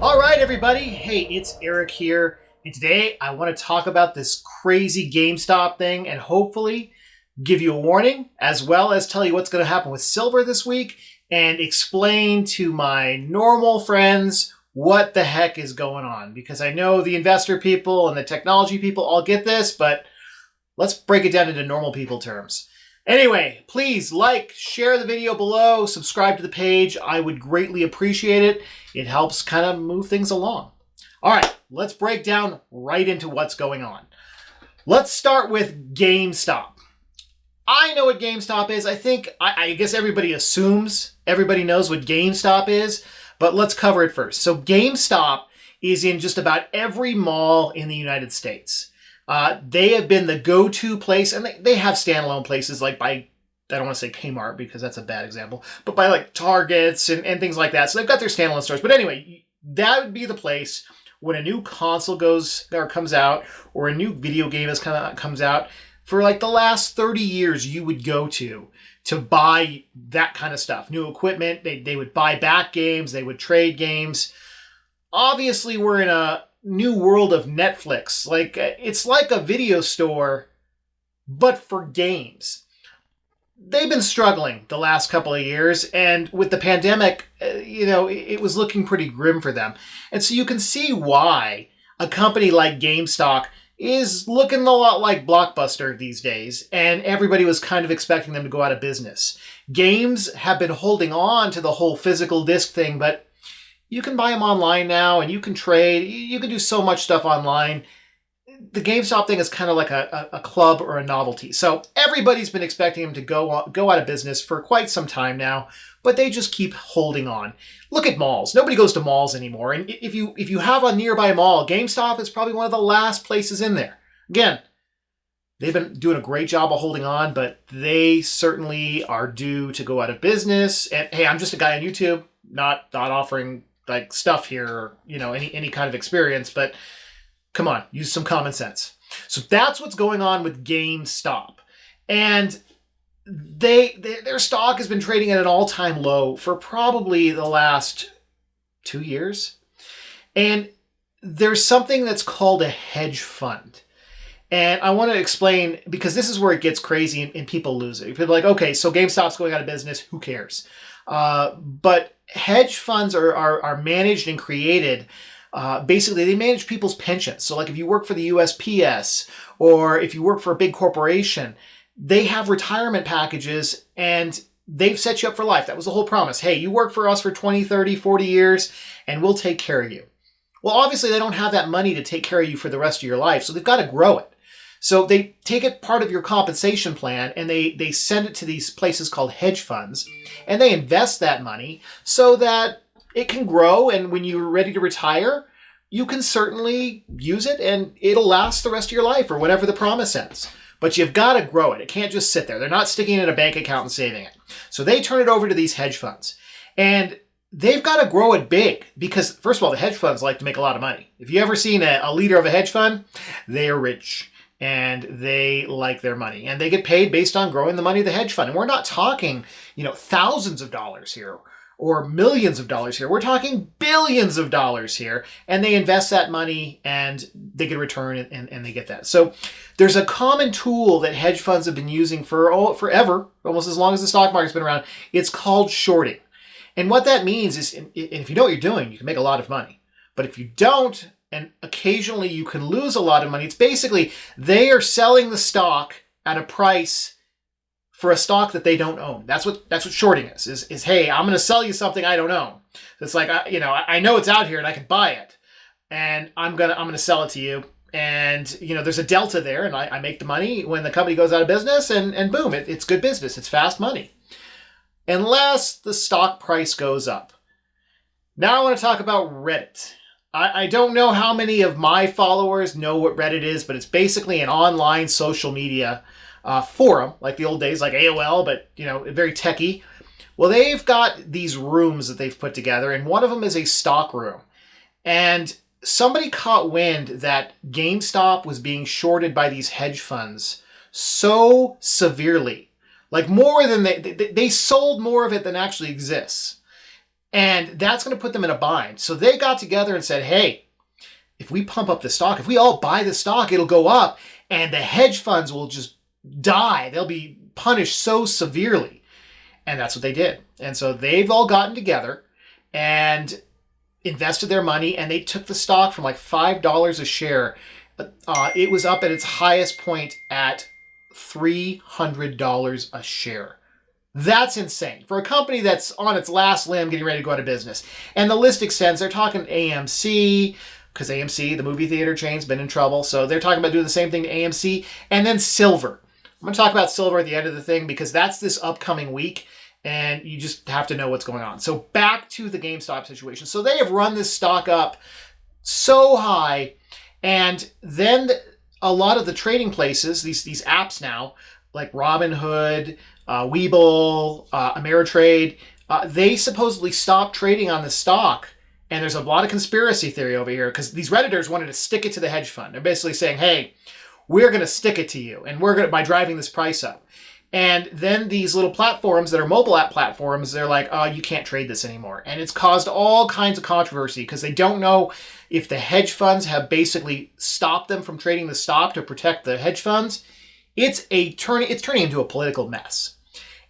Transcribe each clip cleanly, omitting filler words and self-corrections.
All right, everybody. Hey, it's Eric here. And today I want to talk about this crazy GameStop thing and hopefully give you a warning, as well as tell you what's going to happen with silver this week and explain to my normal friends what the heck is going on. Because I know the investor people and the technology people all get this, but let's break it down into normal people terms. Anyway, please like, share the video below, subscribe to the page. I would greatly appreciate it. It helps kind of move things along. All right, let's break down right into what's going on. Let's start with GameStop. I know what GameStop is. I guess everybody assumes everybody knows what GameStop is, but let's cover it first. So GameStop is in just about every mall in the United States. They have been the go-to place, and they have standalone places like by, I don't want to say Kmart because that's a bad example, but by like Targets and things like that. So they've got their standalone stores. But anyway, that would be the place when a new console comes out or a new video game comes out. For like the last 30 years, you would go to buy that kind of stuff. New equipment, they would buy back games, they would trade games. Obviously, we're in a new world of Netflix. It's like a video store, but for games. They've been struggling the last couple of years, and with the pandemic, it was looking pretty grim for them. And so you can see why a company like GameStop is looking a lot like Blockbuster these days, and everybody was kind of expecting them to go out of business. Games have been holding on to the whole physical disc thing, but you can buy them online now, and you can trade. You can do so much stuff online. The GameStop thing is kind of like a club or a novelty. So everybody's been expecting them to go out of business for quite some time now, but they just keep holding on. Look at malls. Nobody goes to malls anymore. And if you have a nearby mall, GameStop is probably one of the last places in there. Again, they've been doing a great job of holding on, but they certainly are due to go out of business. And hey, I'm just a guy on YouTube, not offering like stuff here, or, any kind of experience, but come on, use some common sense. So that's what's going on with GameStop. And their stock has been trading at an all-time low for probably the last 2 years. And there's something that's called a hedge fund. And I want to explain, because this is where it gets crazy and people lose it. People are like, okay, so GameStop's going out of business, who cares? But hedge funds are managed and created. Basically, they manage people's pensions. So like if you work for the USPS or if you work for a big corporation, they have retirement packages and they've set you up for life. That was the whole promise. Hey, you work for us for 20, 30, 40 years and we'll take care of you. Well, obviously they don't have that money to take care of you for the rest of your life, so they've got to grow it. So they take it part of your compensation plan and they send it to these places called hedge funds, and they invest that money so that it can grow, and when you're ready to retire, you can certainly use it and it'll last the rest of your life or whenever the promise ends. But you've got to grow it. It can't just sit there. They're not sticking it in a bank account and saving it. So they turn it over to these hedge funds. And they've got to grow it big because, first of all, the hedge funds like to make a lot of money. If you ever seen a leader of a hedge fund, they are rich. And they like their money. And they get paid based on growing the money of the hedge fund. And we're not talking, thousands of dollars here or millions of dollars here. We're talking billions of dollars here. And they invest that money and they get a return and they get that. So there's a common tool that hedge funds have been using forever, almost as long as the stock market's been around. It's called shorting. And what that means is, if you know what you're doing, you can make a lot of money. But if you don't, and occasionally you can lose a lot of money, it's basically they are selling the stock at a price for a stock that they don't own. That's what shorting is hey, I'm going to sell you something I don't own. It's like, I know it's out here and I can buy it, and I'm going to sell it to you. And, there's a delta there, and I make the money when the company goes out of business, and boom, it's good business. It's fast money. Unless the stock price goes up. Now I want to talk about Reddit. I don't know how many of my followers know what Reddit is, but it's basically an online social media forum, like the old days, like AOL, but, very techy. Well, they've got these rooms that they've put together, and one of them is a stock room. And somebody caught wind that GameStop was being shorted by these hedge funds so severely, like more than they sold more of it than actually exists. And that's going to put them in a bind. So they got together and said, hey, if we pump up the stock, if we all buy the stock, it'll go up and the hedge funds will just die. They'll be punished so severely. And that's what they did. And so they've all gotten together and invested their money, and they took the stock from like $5 a share. It was up at its highest point at $300 a share. That's insane for a company that's on its last limb getting ready to go out of business. And the list extends. They're talking AMC, because AMC, the movie theater chain's been in trouble. So they're talking about doing the same thing to AMC. And then silver. I'm going to talk about silver at the end of the thing because that's this upcoming week. And you just have to know what's going on. So back to the GameStop situation. So they have run this stock up so high. And then a lot of the trading places, these apps now, like Robinhood, Webull, Ameritrade, they supposedly stopped trading on the stock. And there's a lot of conspiracy theory over here because these redditors wanted to stick it to the hedge fund. They're basically saying, hey, we're going to stick it to you, and we're going to by driving this price up. And then these little platforms that are mobile app platforms, they're like, oh, you can't trade this anymore. And it's caused all kinds of controversy because they don't know if the hedge funds have basically stopped them from trading the stock to protect the hedge funds. It's turning into a political mess.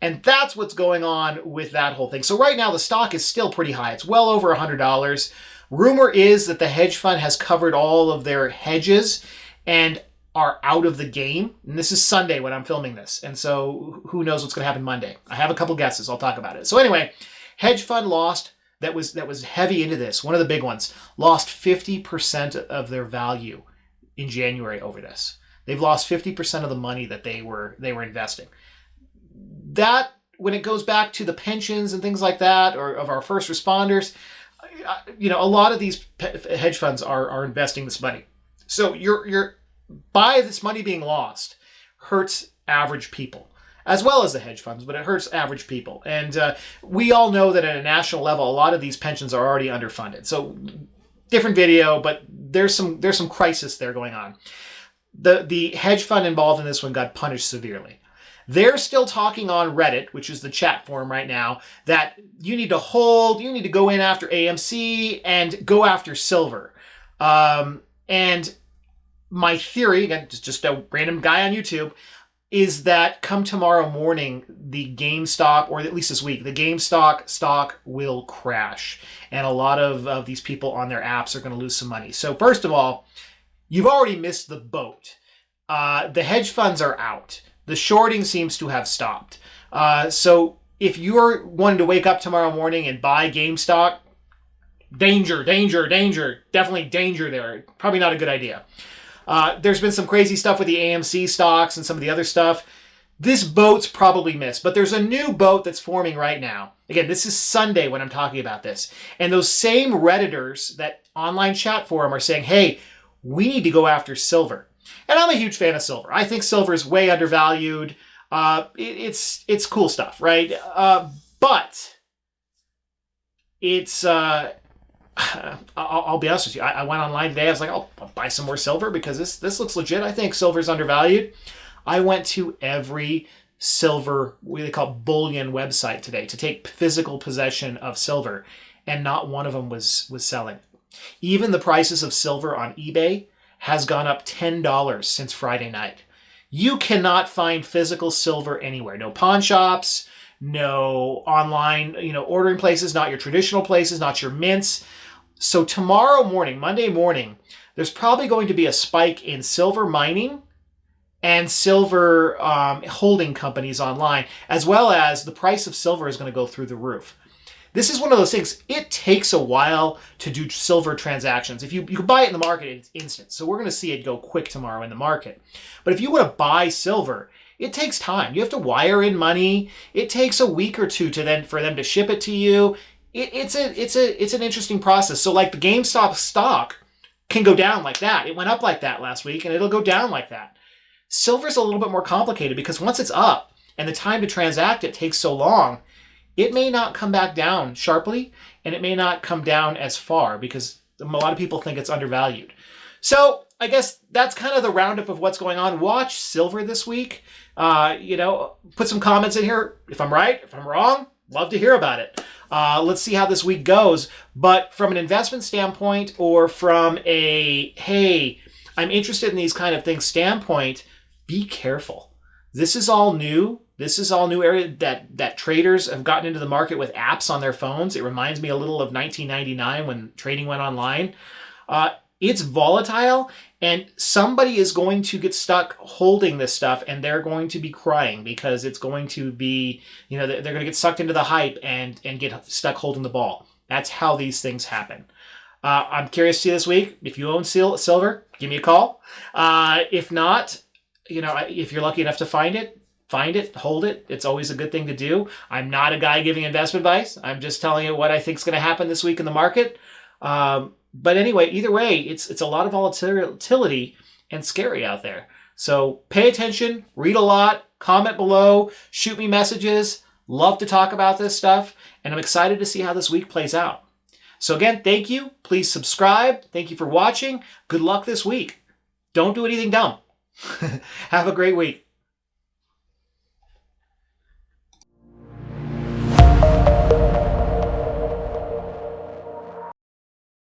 And that's what's going on with that whole thing. So right now, the stock is still pretty high. It's well over $100. Rumor is that the hedge fund has covered all of their hedges and are out of the game. And this is Sunday when I'm filming this. And so who knows what's going to happen Monday. I have a couple guesses. I'll talk about it. So anyway, hedge fund lost, that was heavy into this. One of the big ones lost 50% of their value in January over this. They've lost 50% of the money that they were investing. That, when it goes back to the pensions and things like that, or of our first responders, a lot of these hedge funds are investing this money. So you're by this money being lost hurts average people, as well as the hedge funds, but it hurts average people. And we all know that at a national level, a lot of these pensions are already underfunded. So different video, but there's some crisis there going on. The hedge fund involved in this one got punished severely. They're still talking on Reddit, which is the chat forum right now, that you need to go in after AMC and go after silver. And my theory, again, just a random guy on YouTube, is that come tomorrow morning, the GameStop, or at least this week, the GameStop stock will crash. And a lot of these people on their apps are going to lose some money. So first of all, you've already missed the boat. The hedge funds are out. The shorting seems to have stopped. So if you're wanting to wake up tomorrow morning and buy GameStop, danger, definitely danger there. Probably not a good idea. There's been some crazy stuff with the AMC stocks and some of the other stuff. This boat's probably missed, but there's a new boat that's forming right now. Again, this is Sunday when I'm talking about this. And those same Redditors, that online chat forum, are saying, hey, we need to go after silver. And I'm a huge fan of silver. I think silver is way undervalued. It's cool stuff, right? But it's... I'll be honest with you. I went online today. I was like, I'll buy some more silver because this looks legit. I think silver's undervalued. I went to every silver, what they call Bullion website today to take physical possession of silver, and not one of them was selling. Even the prices of silver on eBay has gone up $10 since Friday night. You cannot find physical silver anywhere. No pawn shops, no online, ordering places, not your traditional places, not your mints. So tomorrow morning, Monday morning, there's probably going to be a spike in silver mining and silver holding companies online, as well as the price of silver is going to go through the roof. This is one of those things, it takes a while to do silver transactions. If you can buy it in the market, it's instant. So we're going to see it go quick tomorrow in the market. But if you want to buy silver, it takes time. You have to wire in money. It takes a week or two for them to ship it to you. It's an interesting process. So like the GameStop stock can go down like that. It went up like that last week, and it'll go down like that. Silver's a little bit more complicated because once it's up and the time to transact it takes so long, it may not come back down sharply, and it may not come down as far because a lot of people think it's undervalued. So I guess that's kind of the roundup of what's going on. Watch silver this week. Put some comments in here if I'm right, if I'm wrong. love to hear about it. Let's see how this week goes. But from an investment standpoint, or from a, hey, I'm interested in these kind of things standpoint, be careful. This is all new. This is all new area that traders have gotten into the market with apps on their phones. It reminds me a little of 1999 when trading went online. It's volatile, and somebody is going to get stuck holding this stuff, and they're going to be crying because it's going to be, they're going to get sucked into the hype and get stuck holding the ball. That's how these things happen. I'm curious to see this week. If you own silver, give me a call. If not, if you're lucky enough to find it, hold it. It's always a good thing to do. I'm not a guy giving investment advice. I'm just telling you what I think is going to happen this week in the market. But anyway, either way, it's a lot of volatility and scary out there. So pay attention, read a lot, comment below, shoot me messages. Love to talk about this stuff, and I'm excited to see how this week plays out. So again, thank you. Please subscribe. Thank you for watching. Good luck this week. Don't do anything dumb. Have a great week.